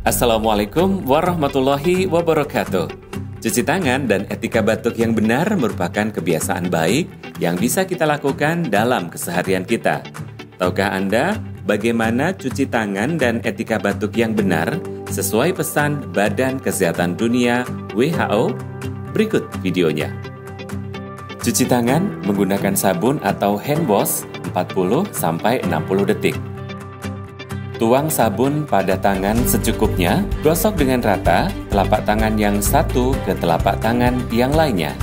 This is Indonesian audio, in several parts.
Assalamualaikum warahmatullahi wabarakatuh. Cuci tangan dan etika batuk yang benar merupakan kebiasaan baik yang bisa kita lakukan dalam keseharian kita. Tahukah Anda bagaimana cuci tangan dan etika batuk yang benar sesuai pesan Badan Kesehatan Dunia (WHO)? Berikut videonya. Cuci tangan menggunakan sabun atau hand wash 40-60 detik. Tuang sabun pada tangan secukupnya, gosok dengan rata telapak tangan yang satu ke telapak tangan yang lainnya.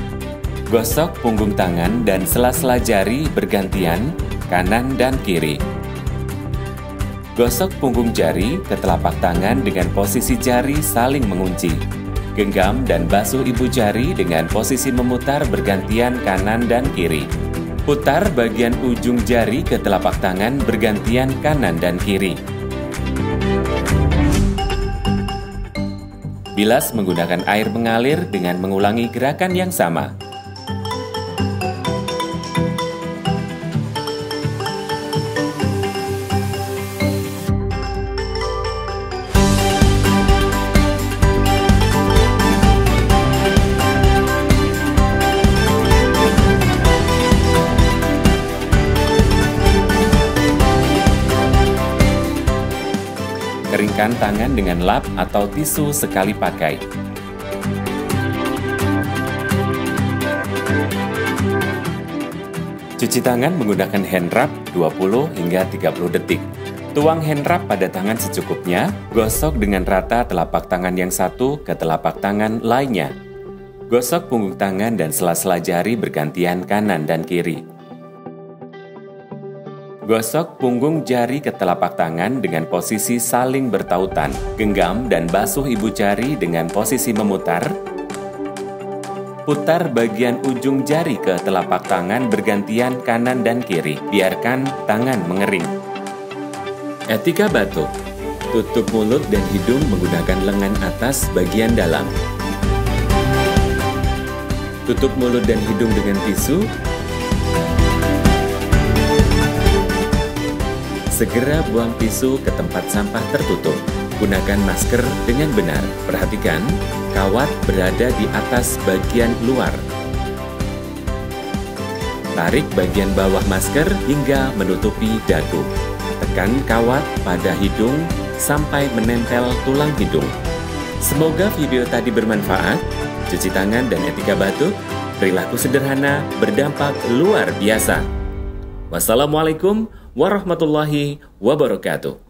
Gosok punggung tangan dan sela-sela jari bergantian, kanan dan kiri. Gosok punggung jari ke telapak tangan dengan posisi jari saling mengunci. Genggam dan basuh ibu jari dengan posisi memutar bergantian kanan dan kiri. Putar bagian ujung jari ke telapak tangan bergantian kanan dan kiri. Bilas menggunakan air mengalir dengan mengulangi gerakan yang sama. Keringkan tangan dengan lap atau tisu sekali pakai. Cuci tangan menggunakan hand rub 20 hingga 30 detik. Tuang hand rub pada tangan secukupnya, gosok dengan rata telapak tangan yang satu ke telapak tangan lainnya. Gosok punggung tangan dan sela-sela jari bergantian kanan dan kiri. Gosok punggung jari ke telapak tangan dengan posisi saling bertautan. Genggam dan basuh ibu jari dengan posisi memutar. Putar bagian ujung jari ke telapak tangan bergantian kanan dan kiri. Biarkan tangan mengering. Etika batuk. Tutup mulut dan hidung menggunakan lengan atas bagian dalam. Tutup mulut dan hidung dengan tisu. Segera buang tisu ke tempat sampah tertutup. Gunakan masker dengan benar. Perhatikan, kawat berada di atas bagian luar. Tarik bagian bawah masker hingga menutupi dagu. Tekan kawat pada hidung sampai menempel tulang hidung. Semoga video tadi bermanfaat. Cuci tangan dan etika batuk, perilaku sederhana berdampak luar biasa. Wassalamualaikum warahmatullahi wabarakatuh.